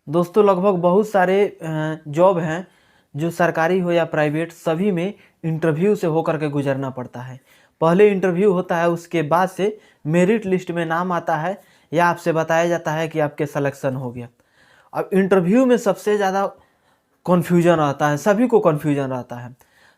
दोस्तों लगभग बहुत सारे जॉब हैं जो सरकारी हो या प्राइवेट, सभी में इंटरव्यू से होकर के गुजरना पड़ता है। पहले इंटरव्यू होता है, उसके बाद से मेरिट लिस्ट में नाम आता है या आपसे बताया जाता है कि आपके सिलेक्शन हो गया। अब इंटरव्यू में सबसे ज़्यादा कन्फ्यूजन रहता है, सभी को कन्फ्यूजन रहता है।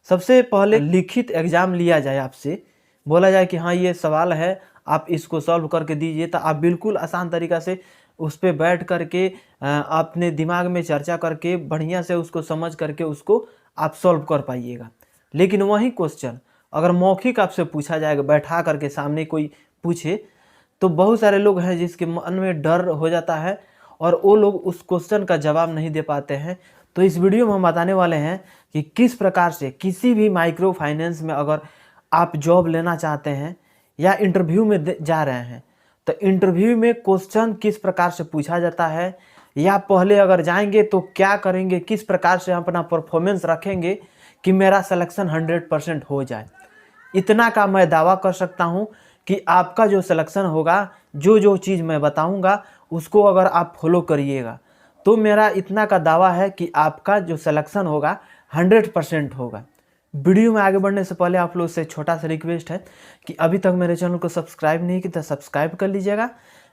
सबसे पहले लिखित एग्ज़ाम लिया जाए, आपसे बोला जाए कि हाँ ये सवाल है, आप इसको सॉल्व करके दीजिए, तो आप बिल्कुल आसान तरीक़ा से उस पर बैठ करके अपने दिमाग में चर्चा करके बढ़िया से उसको समझ करके उसको आप सॉल्व कर पाइएगा। लेकिन वही क्वेश्चन अगर मौखिक आपसे पूछा जाएगा, बैठा करके सामने कोई पूछे, तो बहुत सारे लोग हैं जिसके मन में डर हो जाता है और वो लोग उस क्वेश्चन का जवाब नहीं दे पाते हैं। तो इस वीडियो में हम बताने वाले हैं कि किस प्रकार से किसी भी माइक्रो फाइनेंस में अगर आप जॉब लेना चाहते हैं या इंटरव्यू में जा रहे हैं, तो इंटरव्यू में क्वेश्चन किस प्रकार से पूछा जाता है, या पहले अगर जाएंगे तो क्या करेंगे, किस प्रकार से हम अपना परफॉर्मेंस रखेंगे कि मेरा सिलेक्शन 100% हो जाए। इतना का मैं दावा कर सकता हूं कि आपका जो सिलेक्शन होगा, जो जो चीज़ मैं बताऊंगा उसको अगर आप फॉलो करिएगा, तो मेरा इतना का दावा है कि आपका जो सिलेक्शन होगा 100% होगा। वीडियो में आगे बढ़ने से पहले आप लोग से छोटा सा रिक्वेस्ट है कि अभी तक मेरे चैनल को सब्सक्राइब नहीं किया तो सब्सक्राइब कर लीजिएगा,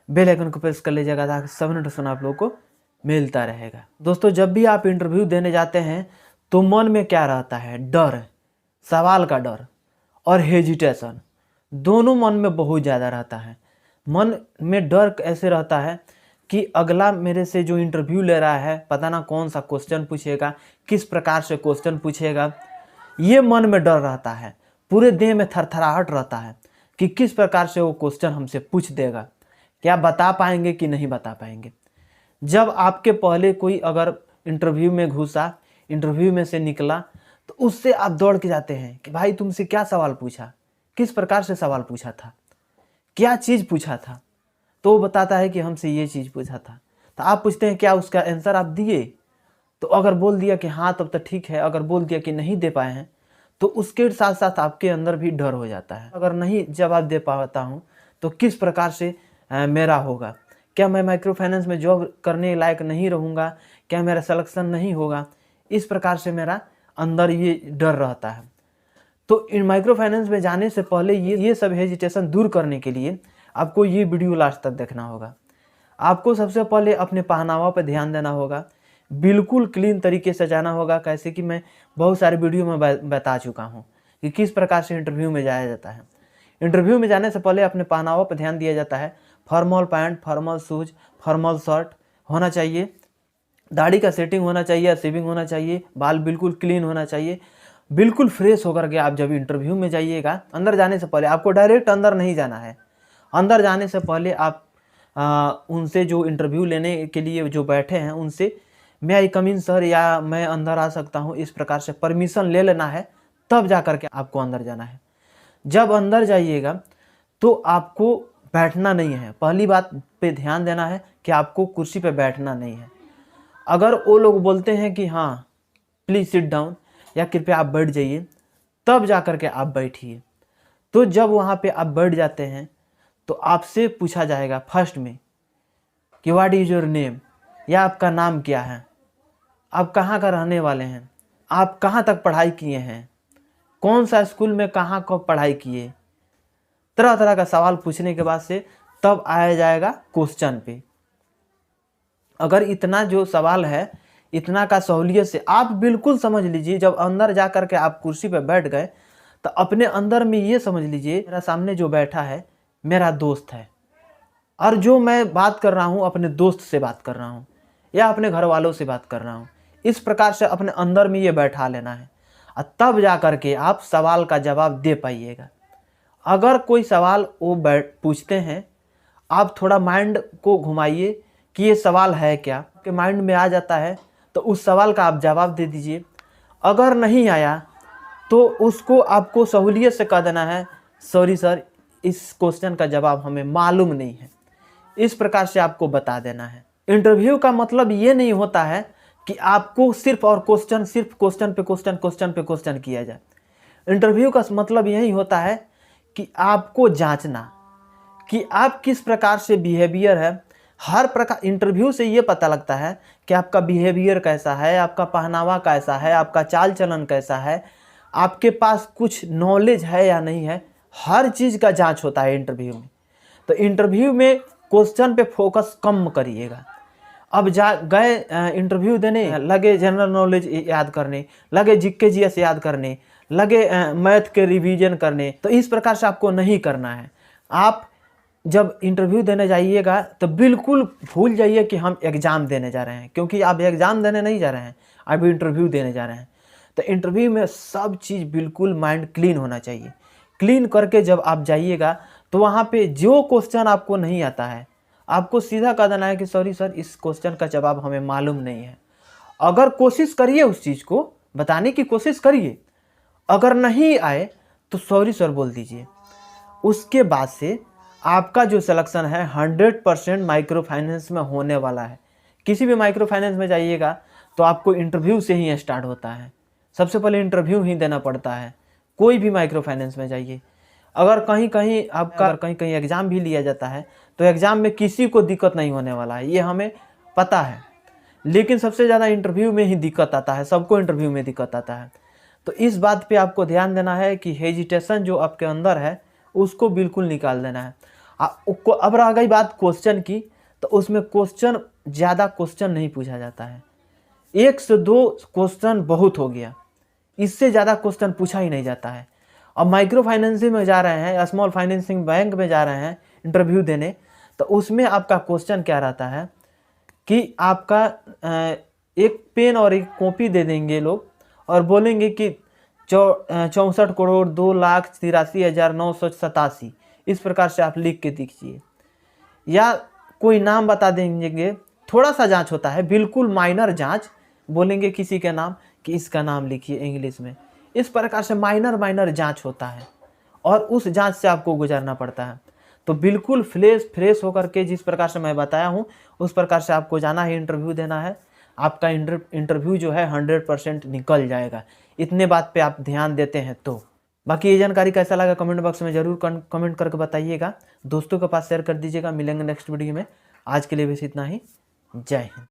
बेल आइकन को प्रेस कर लीजिएगा ताकि सब नोटिफिकेशन आप लोगों को मिलता रहेगा। दोस्तों जब भी आप इंटरव्यू देने जाते हैं तो मन में क्या रहता है? डर, सवाल का डर और हेजिटेशन, दोनों मन में बहुत ज़्यादा रहता है। मन में डर ऐसे रहता है कि अगला मेरे से जो इंटरव्यू ले रहा है पता ना कौन सा क्वेश्चन पूछेगा, किस प्रकार से क्वेश्चन पूछेगा, ये मन में डर रहता है। पूरे देह में थरथराहट रहता है कि किस प्रकार से वो क्वेश्चन हमसे पूछ देगा, क्या बता पाएंगे कि नहीं बता पाएंगे। जब आपके पहले कोई अगर इंटरव्यू में घुसा, इंटरव्यू में से निकला, तो उससे आप दौड़ के जाते हैं कि भाई तुमसे क्या सवाल पूछा, किस प्रकार से सवाल पूछा था, क्या चीज़ पूछा था। तो वो बताता है कि हमसे ये चीज़ पूछा था। तो आप पूछते हैं क्या उसका आंसर आप दिए? तो अगर बोल दिया कि हाँ तब तो ठीक है, अगर बोल दिया कि नहीं दे पाए हैं तो उसके साथ साथ आपके अंदर भी डर हो जाता है। अगर नहीं जवाब दे पाता हूँ तो किस प्रकार से मेरा होगा, क्या मैं माइक्रो फाइनेंस में जॉब करने लायक नहीं रहूँगा, क्या मेरा सिलेक्शन नहीं होगा, इस प्रकार से मेरा अंदर ये डर रहता है। तो इन माइक्रो फाइनेंस में जाने से पहले ये सब हेजिटेशन दूर करने के लिए आपको ये वीडियो लास्ट तक देखना होगा। आपको सबसे पहले अपने पहनावा पर ध्यान देना होगा, बिल्कुल क्लीन तरीके से जाना होगा। कैसे कि मैं बहुत सारे वीडियो में बता चुका हूँ कि किस प्रकार से इंटरव्यू में जाया जाता है। इंटरव्यू में जाने से पहले अपने पहनावा पर ध्यान दिया जाता है। Formal pant, formal shoes, formal shirt होना चाहिए, दाढ़ी का सेटिंग होना चाहिए, शेविंग होना चाहिए, बाल बिल्कुल क्लीन होना चाहिए, बिल्कुल फ्रेश होकर के आप जब इंटरव्यू में जाइएगा। अंदर जाने से पहले आपको डायरेक्ट अंदर नहीं जाना है। अंदर जाने से पहले आप उनसे जो इंटरव्यू लेने के लिए जो बैठे हैं उनसे मैं आई कम इन सर, या मैं अंदर आ सकता हूँ, इस प्रकार से परमिशन ले लेना है, तब जा कर के आपको अंदर जाना है। जब अंदर जाइएगा तो आपको बैठना नहीं है। पहली बात पे ध्यान देना है कि आपको कुर्सी पे बैठना नहीं है। अगर वो लोग बोलते हैं कि हाँ प्लीज़ सिट डाउन या कृपया आप बैठ जाइए, तब जा कर के आप बैठिए। तो जब वहाँ पे आप बैठ जाते हैं तो आपसे पूछा जाएगा फर्स्ट में कि व्हाट इज़ योर नेम, या आपका नाम क्या है, आप कहाँ का रहने वाले हैं, आप कहाँ तक पढ़ाई किए हैं, कौन सा स्कूल में कहाँ कब पढ़ाई किए। तरह तरह का सवाल पूछने के बाद से तब आया जाएगा क्वेश्चन पे। अगर इतना जो सवाल है, इतना का सहूलियत से आप बिल्कुल समझ लीजिए, जब अंदर जा कर के आप कुर्सी पे बैठ गए तो अपने अंदर में ये समझ लीजिए मेरा सामने जो बैठा है मेरा दोस्त है, और जो मैं बात कर रहा हूँ अपने दोस्त से बात कर रहा हूँ या अपने घर वालों से बात कर रहा हूँ। इस प्रकार से अपने अंदर में ये बैठा लेना है और तब जा कर के आप सवाल का जवाब दे पाइएगा। अगर कोई सवाल वो पूछते हैं, आप थोड़ा माइंड को घुमाइए कि ये सवाल है क्या, कि माइंड में आ जाता है तो उस सवाल का आप जवाब दे दीजिए। अगर नहीं आया तो उसको आपको सहूलियत से कह देना है सॉरी सर, इस क्वेश्चन का जवाब हमें मालूम नहीं है, इस प्रकार से आपको बता देना है। इंटरव्यू का मतलब ये नहीं होता है कि आपको सिर्फ क्वेश्चन पे क्वेश्चन किया जाए। इंटरव्यू का मतलब यही होता है कि आपको जांचना कि आप किस प्रकार से बिहेवियर है, हर प्रकार इंटरव्यू से ये पता लगता है कि आपका बिहेवियर कैसा है, आपका पहनावा कैसा है, आपका चाल चलन कैसा है, आपके पास कुछ नॉलेज है या नहीं है। हर चीज़ का जांच होता है इंटरव्यू में। तो इंटरव्यू में क्वेश्चन पे फोकस कम करिएगा। अब जा गए इंटरव्यू देने, लगे जनरल नॉलेज याद करने, लगे जीके जीएस याद करने, लगे मैथ के रिवीजन करने, तो इस प्रकार से आपको नहीं करना है। आप जब इंटरव्यू देने जाइएगा तो बिल्कुल भूल जाइए कि हम एग्ज़ाम देने जा रहे हैं, क्योंकि आप एग्ज़ाम देने नहीं जा रहे हैं, आप इंटरव्यू देने जा रहे हैं। तो इंटरव्यू में सब चीज़ बिल्कुल माइंड क्लीन होना चाहिए। क्लीन करके जब आप जाइएगा तो वहाँ पे जो क्वेश्चन आपको नहीं आता है, आपको सीधा कह देना है कि सॉरी सर, इस क्वेश्चन का जवाब हमें मालूम नहीं है। अगर कोशिश करिए, उस चीज़ को बताने की कोशिश करिए, अगर नहीं आए तो सॉरी सर बोल दीजिए। उसके बाद से आपका जो सिलेक्शन है 100% माइक्रो फाइनेंस में होने वाला है। किसी भी माइक्रो फाइनेंस में जाइएगा तो आपको इंटरव्यू से ही स्टार्ट होता है। सबसे पहले इंटरव्यू ही देना पड़ता है। कोई भी माइक्रो फाइनेंस में जाइए, अगर कहीं कहीं एग्ज़ाम भी लिया जाता है तो एग्ज़ाम में किसी को दिक्कत नहीं होने वाला है, ये हमें पता है। लेकिन सबसे ज़्यादा इंटरव्यू में ही दिक्कत आता है, सबको इंटरव्यू में दिक्कत आता है। तो इस बात पे आपको ध्यान देना है कि हेजिटेशन जो आपके अंदर है उसको बिल्कुल निकाल देना है। अब रह गई बात क्वेश्चन की, तो उसमें ज़्यादा क्वेश्चन नहीं पूछा जाता है। 1 से 2 क्वेश्चन बहुत हो गया, इससे ज़्यादा क्वेश्चन पूछा ही नहीं जाता है। अब माइक्रो फाइनेंसिंग में जा रहे हैं, स्मॉल फाइनेंसिंग बैंक में जा रहे हैं इंटरव्यू देने, तो उसमें आपका क्वेश्चन क्या रहता है कि आपका एक पेन और एक कॉपी दे देंगे लोग और बोलेंगे कि 64,02,83,987, इस प्रकार से आप लिख के दीजिए, या कोई नाम बता देंगे। थोड़ा सा जांच होता है, बिल्कुल माइनर जांच, बोलेंगे किसी के नाम कि इसका नाम लिखिए इंग्लिश में। इस प्रकार से माइनर जांच होता है और उस जांच से आपको गुजरना पड़ता है। तो बिल्कुल फ्रेश होकर के जिस प्रकार से मैं बताया हूँ उस प्रकार से आपको जाना है, इंटरव्यू देना है। आपका इंटरव्यू जो है 100% निकल जाएगा। इतने बात पे आप ध्यान देते हैं तो। बाकी ये जानकारी कैसा लगा कमेंट बॉक्स में ज़रूर कमेंट करके बताइएगा, दोस्तों के पास शेयर कर दीजिएगा। मिलेंगे नेक्स्ट वीडियो में। आज के लिए बस इतना ही। जय हिंद।